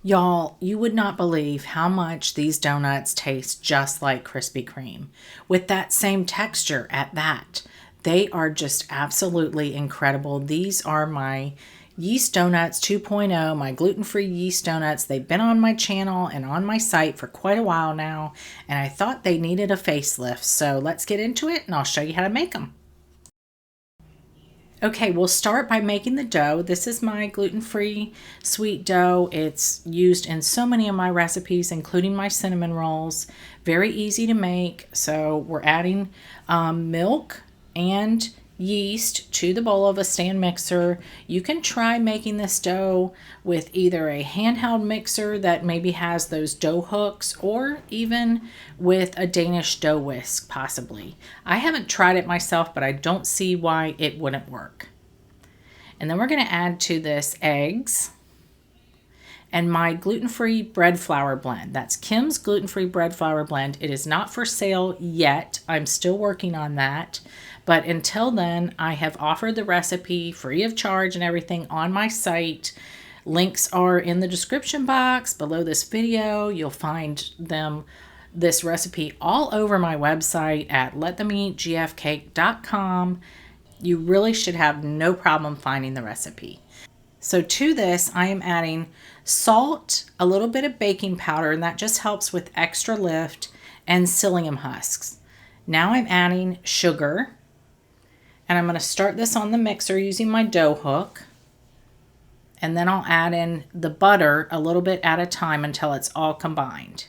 Y'all, you would not believe how much these donuts taste just like Krispy Kreme, with that same texture at that. They are just absolutely incredible. These are my yeast donuts 2.0, my gluten-free yeast donuts. They've been on my channel and on my site for quite a while now, and I thought they needed a facelift. So let's get into it and I'll show you how to make them. Okay, we'll start by making the dough. This is my gluten-free sweet dough. It's used in so many of my recipes, including my cinnamon rolls. Very easy to make. So we're adding milk and yeast to the bowl of a stand mixer. You can try making this dough with either a handheld mixer that maybe has those dough hooks, or even with a Danish dough whisk possibly. I haven't tried it myself, but I don't see why it wouldn't work. And then we're going to add to this eggs and my gluten-free bread flour blend. That's Kim's gluten-free bread flour blend. It is not for sale yet. I'm still working on that. But until then, I have offered the recipe free of charge and everything on my site. Links are in the description box below this video. You'll find this recipe all over my website at letthemeatgfcake.com. You really should have no problem finding the recipe. So to this, I am adding salt, a little bit of baking powder, and that just helps with extra lift, and psyllium husks. Now I'm adding sugar, and I'm going to start this on the mixer using my dough hook, and then I'll add in the butter a little bit at a time until it's all combined.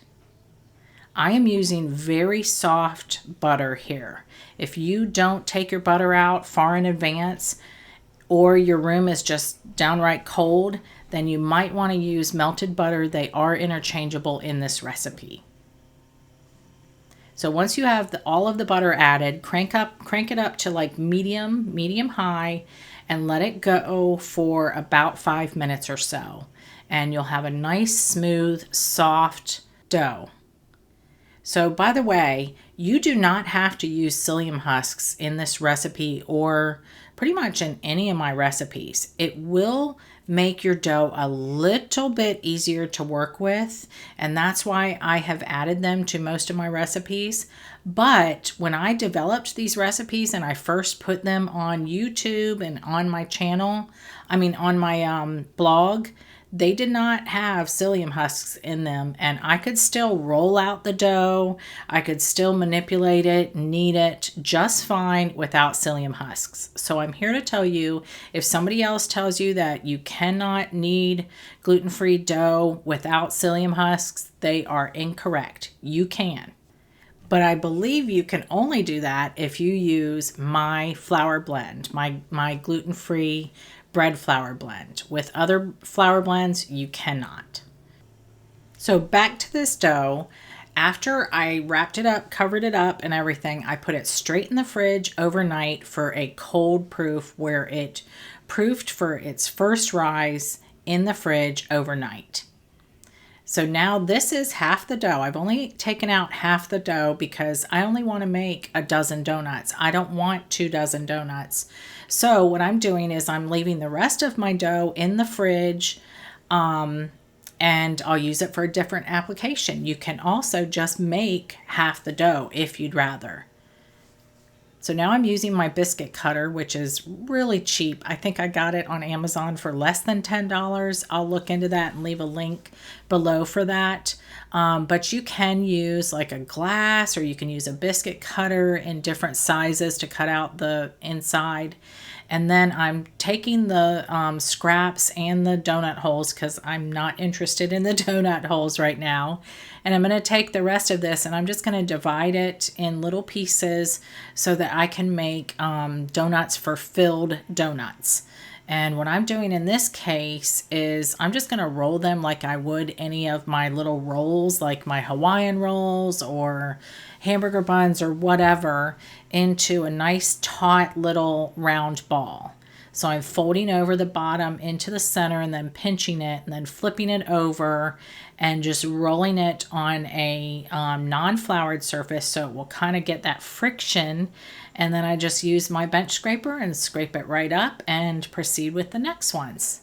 I am using very soft butter here. If you don't take your butter out far in advance, or your room is just downright cold, then you might want to use melted butter. They are interchangeable in this recipe. So once you have all of the butter added, crank it up to like medium high, and let it go for about 5 minutes or so. And you'll have a nice, smooth, soft dough. So by the way, you do not have to use psyllium husks in this recipe, or pretty much in any of my recipes. It will make your dough a little bit easier to work with, and that's why I have added them to most of my recipes. But when I developed these recipes and I first put them on YouTube and on my channel, on my blog, they did not have psyllium husks in them, and I could still roll out the dough. I could still manipulate it, knead it just fine without psyllium husks. So I'm here to tell you, if somebody else tells you that you cannot knead gluten-free dough without psyllium husks, they are incorrect. You can. But I believe you can only do that if you use my flour blend, my gluten-free bread flour blend. With other flour blends, you cannot. So back to this dough. After I wrapped it up, covered it up and everything, I put it straight in the fridge overnight for a cold proof, where it proofed for its first rise in the fridge overnight. So now this is half the dough. I've only taken out half the dough because I only want to make a dozen donuts. I don't want 2 dozen donuts. So what I'm doing is I'm leaving the rest of my dough in the fridge, and I'll use it for a different application. You can also just make half the dough if you'd rather. So now I'm using my biscuit cutter, which is really cheap. I think I got it on Amazon for less than $10. I'll look into that and leave a link below for that. But you can use like a glass, or you can use a biscuit cutter in different sizes to cut out the inside. And then I'm taking the scraps and the donut holes, because I'm not interested in the donut holes right now. And I'm going to take the rest of this and I'm just going to divide it in little pieces so that I can make donuts for filled donuts. And what I'm doing in this case is I'm just going to roll them like I would any of my little rolls, like my Hawaiian rolls or hamburger buns or whatever, into a nice taut little round ball. So I'm folding over the bottom into the center and then pinching it and then flipping it over and just rolling it on a non-floured surface so it will kind of get that friction. And then I just use my bench scraper and scrape it right up and proceed with the next ones.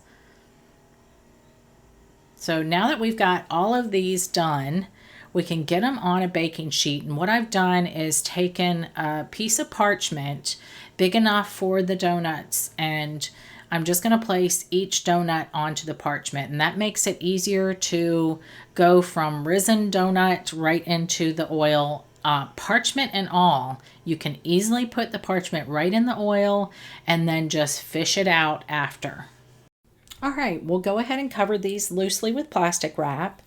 So now that we've got all of these done, we can get them on a baking sheet. And what I've done is taken a piece of parchment big enough for the donuts, and I'm just going to place each donut onto the parchment, and that makes it easier to go from risen donut right into the oil. Parchment and all, you can easily put the parchment right in the oil and then just fish it out after. All right, we'll go ahead and cover these loosely with plastic wrap,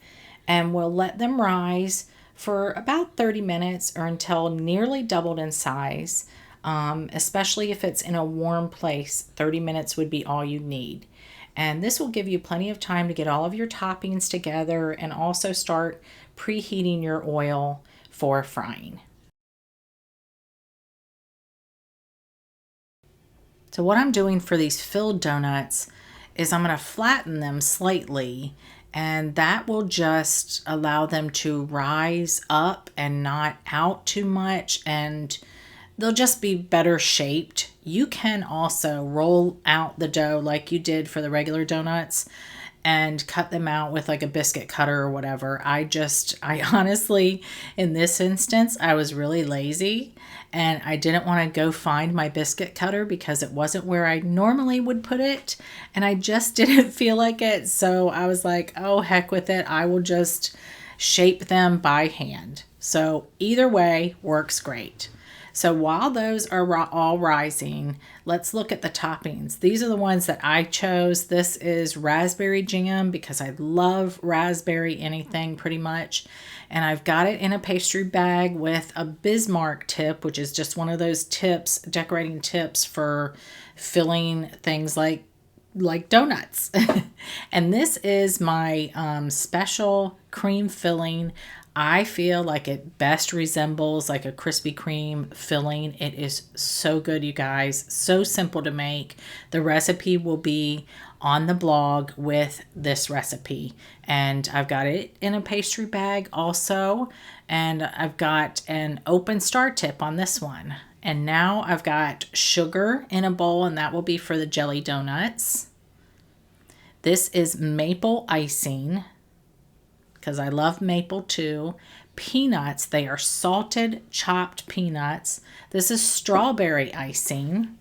and we'll let them rise for about 30 minutes or until nearly doubled in size. Especially if it's in a warm place, 30 minutes would be all you need. And this will give you plenty of time to get all of your toppings together and also start preheating your oil for frying. So what I'm doing for these filled donuts is I'm going to flatten them slightly, and that will just allow them to rise up and not out too much, and they'll just be better shaped. You can also roll out the dough like you did for the regular donuts and cut them out with like a biscuit cutter or whatever. I honestly, in this instance, I was really lazy and I didn't want to go find my biscuit cutter because it wasn't where I normally would put it. And I just didn't feel like it. So I was like, oh, heck with it. I will just shape them by hand. So either way works great. So while those are all rising, let's look at the toppings. These are the ones that I chose. This is raspberry jam because I love raspberry anything pretty much. And I've got it in a pastry bag with a Bismarck tip, which is just one of those tips, decorating tips for filling things like donuts. And this is my special cream filling. I feel like it best resembles like a Krispy Kreme filling. It is so good, you guys. So simple to make. The recipe will be on the blog with this recipe. And I've got it in a pastry bag also. And I've got an open star tip on this one. And now I've got sugar in a bowl, and that will be for the jelly donuts. This is maple icing, because I love maple too. Peanuts, they are salted, chopped peanuts. This is strawberry icing.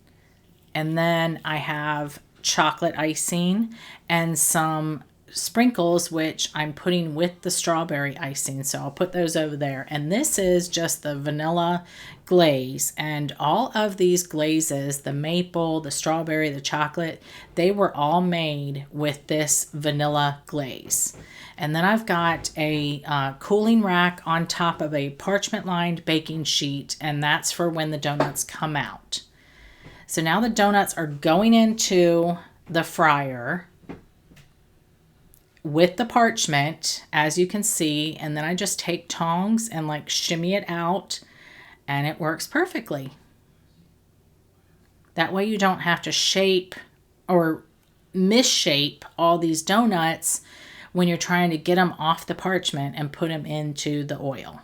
And then I have chocolate icing and some sprinkles, which I'm putting with the strawberry icing. So I'll put those over there. And this is just the vanilla glaze. And all of these glazes, the maple, the strawberry, the chocolate, they were all made with this vanilla glaze. And then I've got a cooling rack on top of a parchment-lined baking sheet, and that's for when the donuts come out. So now the donuts are going into the fryer with the parchment, as you can see, and then I just take tongs and like shimmy it out, and it works perfectly. That way you don't have to shape or misshape all these donuts when you're trying to get them off the parchment and put them into the oil.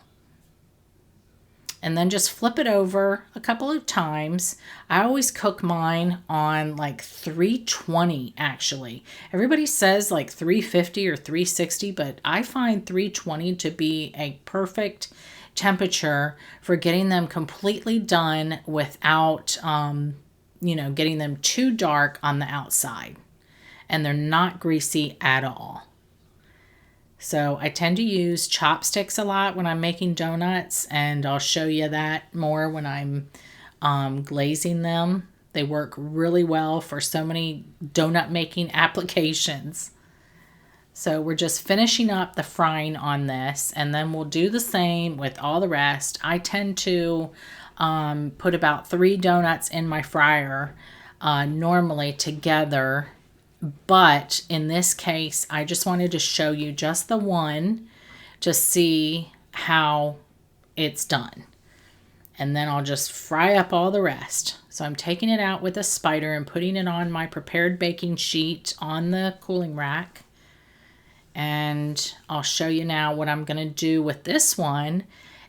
And then just flip it over a couple of times. I always cook mine on like 320 actually. Everybody says like 350 or 360, but I find 320 to be a perfect temperature for getting them completely done without, getting them too dark on the outside. And they're not greasy at all. So I tend to use chopsticks a lot when I'm making donuts, and I'll show you that more when I'm glazing them. They work really well for so many donut making applications. So we're just finishing up the frying on this, and then we'll do the same with all the rest. I tend to put about 3 donuts in my fryer normally together. But in this case, I just wanted to show you just the one to see how it's done. And then I'll just fry up all the rest. So I'm taking it out with a spider and putting it on my prepared baking sheet on the cooling rack. And I'll show you now what I'm going to do with this one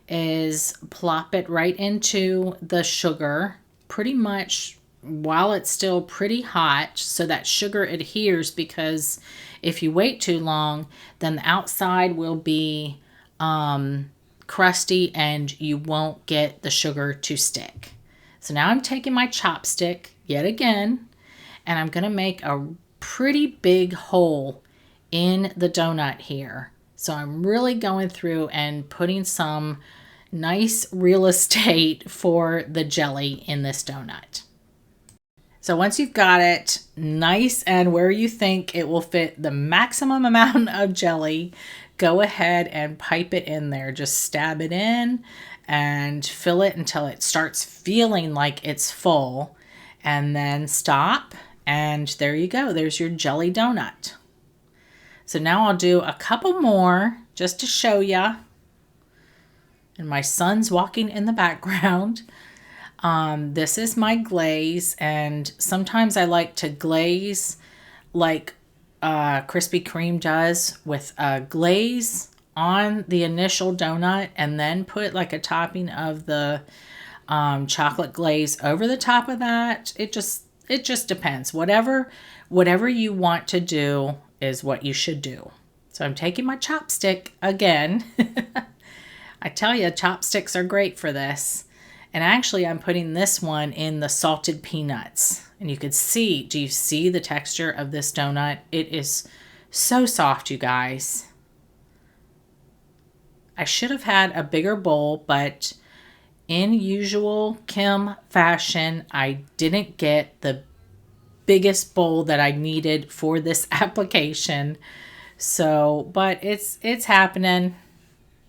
is plop it right into the sugar, pretty much while it's still pretty hot so that sugar adheres, because if you wait too long, then the outside will be crusty and you won't get the sugar to stick. So now I'm taking my chopstick yet again, and I'm going to make a pretty big hole in the donut here. So I'm really going through and putting some nice real estate for the jelly in this donut. So once you've got it nice and where you think it will fit the maximum amount of jelly, go ahead and pipe it in there. Just stab it in and fill it until it starts feeling like it's full, and then stop, and there you go. There's your jelly donut. So now I'll do a couple more just to show you. And my son's walking in the background. This is my glaze, and sometimes I like to glaze like Krispy Kreme does, with a glaze on the initial donut and then put like a topping of the chocolate glaze over the top of that. It just depends. Whatever you want to do is what you should do. So I'm taking my chopstick again. I tell you, chopsticks are great for this. And actually, I'm putting this one in the salted peanuts. And you could see, do you see the texture of this donut? It is so soft, you guys. I should have had a bigger bowl, but in usual Kim fashion, I didn't get the biggest bowl that I needed for this application. So, but it's happening.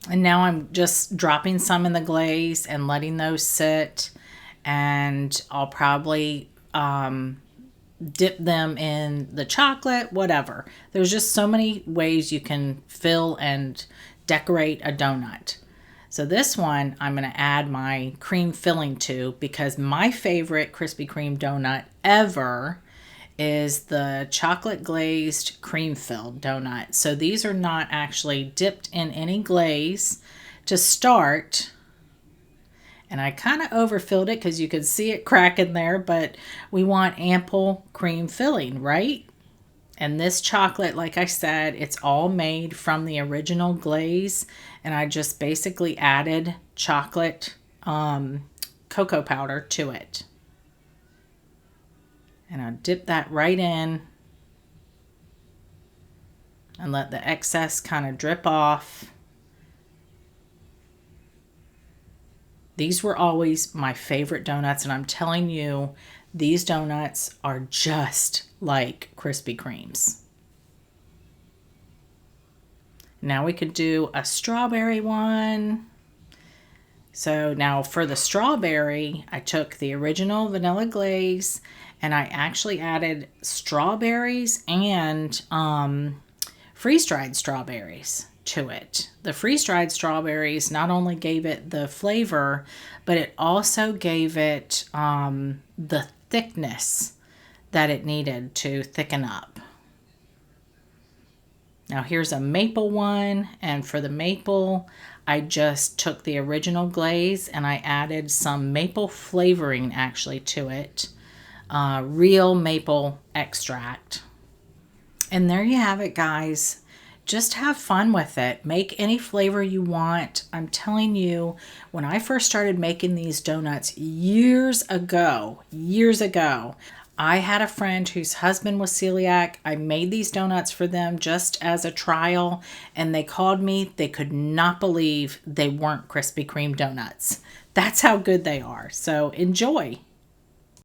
And now I'm just dropping some in the glaze and letting those sit. And I'll probably dip them in the chocolate, whatever. There's just so many ways you can fill and decorate a donut. So this one I'm going to add my cream filling to, because my favorite Krispy Kreme donut ever is the chocolate glazed cream filled donut. So these are not actually dipped in any glaze to start. And I kind of overfilled it because you could see it cracking there, but we want ample cream filling, right? And this chocolate, like I said, it's all made from the original glaze, and I just basically added chocolate cocoa powder to it. And I'll dip that right in and let the excess kind of drip off. These were always my favorite donuts, and I'm telling you, these donuts are just like Krispy Kremes. Now we could do a strawberry one. So now for the strawberry, I took the original vanilla glaze and I actually added strawberries and freeze-dried strawberries to it. The freeze-dried strawberries not only gave it the flavor, but it also gave it the thickness that it needed to thicken up. Now here's a maple one, and for the maple, I just took the original glaze and I added some maple flavoring actually to it. Real maple extract. And there you have it, guys. Just have fun with it. Make any flavor you want. I'm telling you, when I first started making these donuts years ago, I had a friend whose husband was celiac. I made these donuts for them just as a trial, and they called me. They could not believe they weren't Krispy Kreme donuts. That's how good they are. So enjoy.